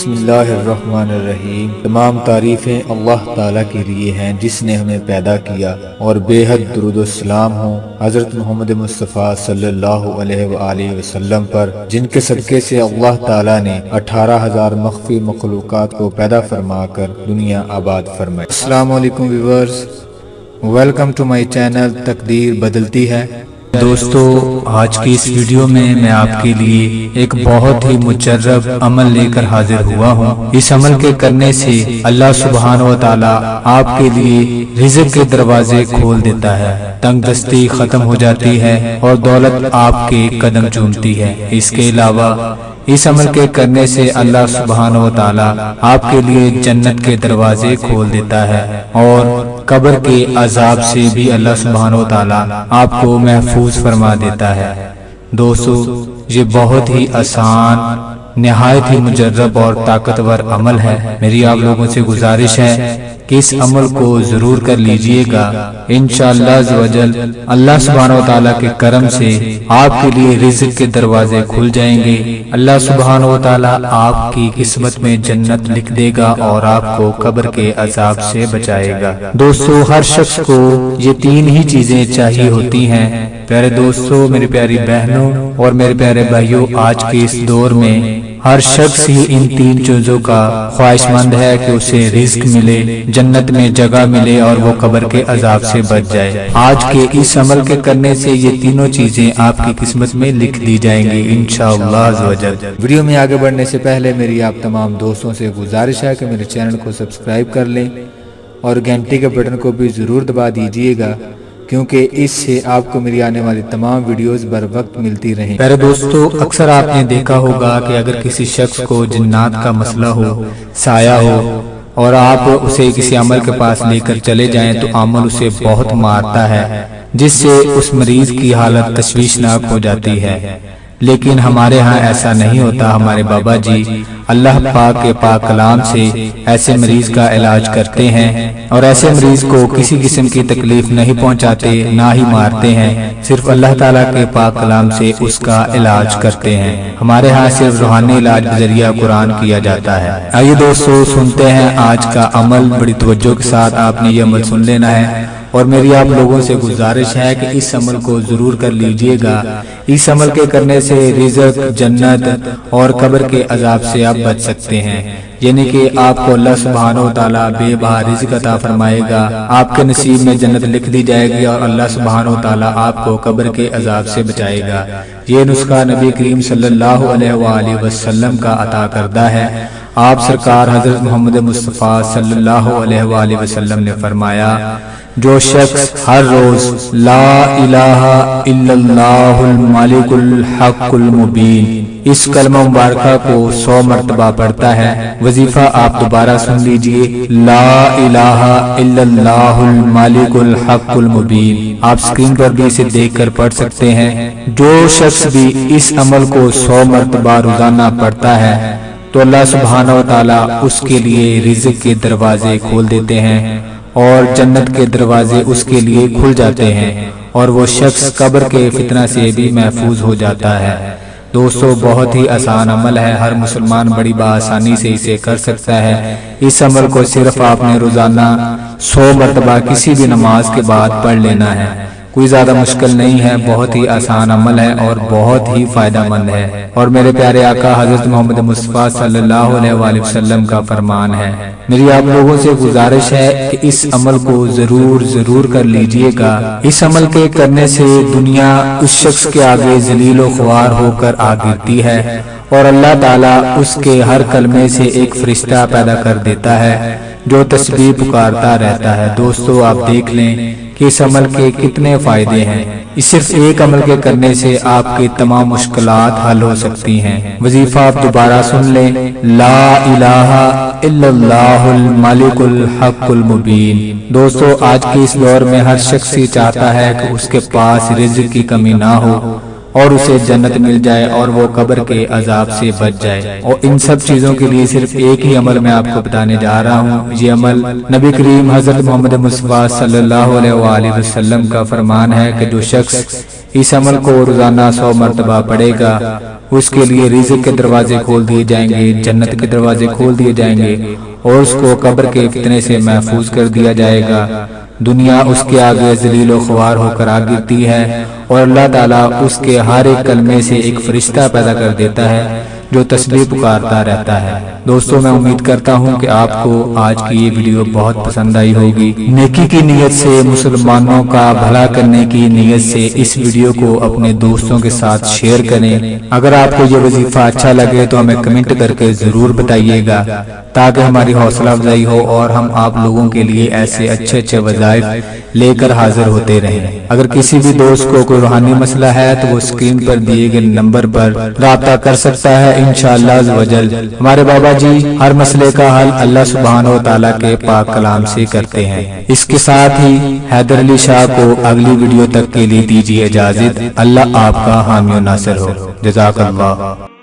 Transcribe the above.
بسم اللہ الرحمن الرحیم۔ تمام تعریفیں اللہ تعالیٰ کے لیے ہیں جس نے ہمیں پیدا کیا، اور بے حد درود و سلام ہوں حضرت محمد مصطفیٰ صلی اللہ علیہ وآلہ وسلم پر، جن کے صدقے سے اللہ تعالیٰ نے 18,000 مخفی مخلوقات کو پیدا فرما کر دنیا آباد فرمائی۔ السلام علیکم viewers, welcome to my channel تقدیر بدلتی ہے۔ دوستو، آج کی اس ویڈیو میں آپ کے لیے ایک بہت ہی مجرب عمل لے کر حاضر ہوا ہوں۔ اس عمل کے کرنے سے اللہ سبحانہ و تعالی آپ کے لیے رزق کے دروازے کھول دیتا ہے، تنگ دستی ختم ہو جاتی ہے اور دولت آپ کے قدم چومتی ہے۔ اس کے علاوہ اس عمل کے کرنے سے اللہ سبحانہ و تعالی آپ کے لیے جنت کے دروازے کھول دیتا ہے، اور قبر کے عذاب سے بھی اللہ سبحانہ و تعالی آپ کو محفوظ فرما دیتا ہے۔ دوستو، یہ بہت ہی آسان، نہایت ہی مجرب اور طاقتور عمل ہے۔ میری آپ لوگوں سے گزارش ہے کہ اس عمل کو ضرور کر لیجئے گا۔ انشاءاللہ عزوجل اللہ سبحانہ و تعالیٰ کے کرم سے آپ کے لیے رزق کے دروازے کھل جائیں گے۔ اللہ سبحانہ و تعالیٰ آپ کی قسمت میں جنت لکھ دے گا اور آپ کو قبر کے عذاب سے بچائے گا۔ دوستو، ہر شخص کو یہ تین ہی چیزیں چاہیے ہوتی ہیں۔ پیارے دوستو، میری پیاری بہنوں اور میرے پیارے بھائیوں، آج کے اس دور میں ہر شخص ہی ان تین چیزوں کا خواہش مند ہے کہ اسے رزق ملے، جنت میں جگہ ملے اور وہ قبر کے عذاب سے بچ جائے۔ آج کے اس عمل کے کرنے سے یہ تینوں چیزیں آپ کی قسمت میں لکھ دی جائیں گی انشاءاللہ عزوجل۔ ویڈیو میں آگے بڑھنے سے پہلے میری آپ تمام دوستوں سے گزارش ہے کہ میرے چینل کو سبسکرائب کر لیں اور گھنٹی کے بٹن کو بھی ضرور دبا دیجئے گا، کیونکہ اس سے آپ کو میری آنے والی تمام ویڈیوز بر وقت ملتی رہیں۔ پیارے دوستو، اکثر آپ نے دیکھا ہوگا کہ اگر کسی شخص کو جنات کا مسئلہ ہو، سایہ ہو، اور آپ اسے کسی عمل کے پاس لے کر چلے جائیں تو عمل اسے بہت مارتا ہے، جس سے اس مریض کی حالت تشویشناک ہو جاتی ہے۔ لیکن ہمارے ہاں ایسا نہیں ہوتا۔ ہمارے بابا جی اللہ پاک کے پاک کلام سے ایسے مریض کا علاج کرتے ہیں، اور ایسے مریض کو کسی قسم کی تکلیف نہیں پہنچاتے، نہ ہی مارتے ہیں، صرف اللہ تعالیٰ کے پاک کلام سے اس کا علاج کرتے ہیں۔ ہمارے ہاں صرف روحانی علاج ذریعہ قرآن کیا جاتا ہے۔ آئیے دوستو، سنتے ہیں آج کا عمل۔ بڑی توجہ کے ساتھ آپ نے یہ عمل سن لینا ہے، اور میری آپ لوگوں سے گزارش ہے کہ اس عمل کو ضرور کر لیجئے گا۔ اس عمل کے کرنے سے رزق، جنت اور قبر کے عذاب سے آپ بچ سکتے ہیں، یعنی کہ آپ کو اللہ سبحانہ و تعالیٰ بے بہا رزق عطا فرمائے گا، آپ کے نصیب میں جنت لکھ دی جائے گی، اور اللہ سبحانہ و تعالیٰ آپ کو قبر کے عذاب سے بچائے گا۔ یہ نسخہ نبی کریم صلی اللہ علیہ وآلہ وسلم کا عطا کردہ ہے۔ آپ سرکار حضرت محمد مصطفیٰ صلی اللہ علیہ وآلہ وسلم نے فرمایا، جو شخص ہر روز لا الہ الا اللہ الملک الحق المبین اس کلمہ مبارکہ کو 100 مرتبہ پڑھتا ہے، وظیفہ آپ دوبارہ سن لیجئے، لا الہ الا اللہ الملک الحق المبین۔ آپ سکرین پر بھی اسے دیکھ کر پڑھ سکتے ہیں۔ جو شخص بھی اس عمل کو 100 مرتبہ روزانہ پڑھتا ہے تو اللہ سبحانہ و تعالیٰ اس کے لیے رزق کے دروازے کھول دیتے ہیں، اور جنت کے دروازے اس کے لیے کھل جاتے ہیں، اور وہ شخص قبر کے فتنہ سے بھی محفوظ ہو جاتا ہے۔ دوستو، بہت ہی آسان عمل ہے، ہر مسلمان بڑی بآسانی سے اسے کر سکتا ہے۔ اس عمل کو صرف آپ نے روزانہ 100 مرتبہ کسی بھی نماز کے بعد پڑھ لینا ہے۔ کوئی زیادہ مشکل نہیں ہے، بہت ہی آسان عمل ہے اور بہت ہی فائدہ مند ہے، اور میرے پیارے آقا حضرت محمد مصطفیٰ صلی اللہ علیہ وآلہ وسلم کا فرمان ہے۔ میری آپ لوگوں سے گزارش ہے کہ اس عمل کو ضرور کر لیجئے گا۔ اس عمل کے کرنے سے دنیا اس شخص کے آگے ذلیل و خوار ہو کر آ گرتی ہے، اور اللہ تعالیٰ اس کے ہر کلمے سے ایک فرشتہ پیدا کر دیتا ہے جو تسبیح پکارتا رہتا ہے۔ دوستو، آپ دیکھ لیں کہ اس عمل کے کتنے فائدے ہیں۔ اس صرف ایک عمل کے کرنے سے آپ کی تمام مشکلات حل ہو سکتی ہیں۔ وظیفہ آپ دوبارہ سن لیں، لا الہ الا اللہ الملک الحق المبین۔ دوستو، آج کے اس دور میں ہر شخص ہی چاہتا ہے کہ اس کے پاس رزق کی کمی نہ ہو، اور اسے جنت مل جائے، اور وہ قبر کے عذاب سے بچ جائے۔ اور ان سب چیزوں کے لیے صرف ایک ہی عمل میں آپ کو بتانے جا رہا ہوں۔ یہ عمل نبی کریم حضرت محمد مصطفیٰ صلی اللہ علیہ وآلہ وسلم کا فرمان ہے کہ جو شخص اس عمل کو روزانہ 100 مرتبہ پڑھے گا، اس کے لیے رزق کے دروازے کھول دیے جائیں گے، جنت کے دروازے کھول دیے جائیں گے، اور اس کو قبر کے فتنے سے محفوظ کر دیا جائے گا۔ دنیا اس کے آگے ذلیل و خوار ہو کر آ گرتی ہے، اور اللہ تعالیٰ اس کے ہر ایک کلمے سے ایک فرشتہ پیدا کر دیتا ہے جو تسبیح پکارتا رہتا ہے۔ دوستو، میں امید کرتا ہوں کہ آپ کو آج کی یہ ویڈیو بہت پسند آئی ہوگی۔ نیکی کی نیت سے، مسلمانوں کا بھلا کرنے کی نیت سے اس ویڈیو کو اپنے دوستوں کے ساتھ شیئر کریں۔ اگر آپ کو یہ وظیفہ اچھا لگے تو ہمیں کمنٹ کر کے ضرور بتائیے گا تاکہ ہماری حوصلہ افزائی ہو اور ہم آپ لوگوں کے لیے ایسے اچھے اچھے وظائف لے کر حاضر ہوتے رہیں۔ اگر کسی بھی دوست کو کوئی روحانی مسئلہ ہے تو وہ اسکرین پر دیے گئے نمبر پر رابطہ کر سکتا ہے انشاءاللہ عز و جل۔ ہمارے بابا جی ہر مسئلے کا حل اللہ سبحانہ و تعالیٰ کے پاک کلام سے کرتے ہیں۔ اس کے ساتھ ہی حیدر علی شاہ کو اگلی ویڈیو تک کے لیے دیجیے اجازت۔ اللہ آپ کا حامی و ناصر ہو۔ جزاک اللہ۔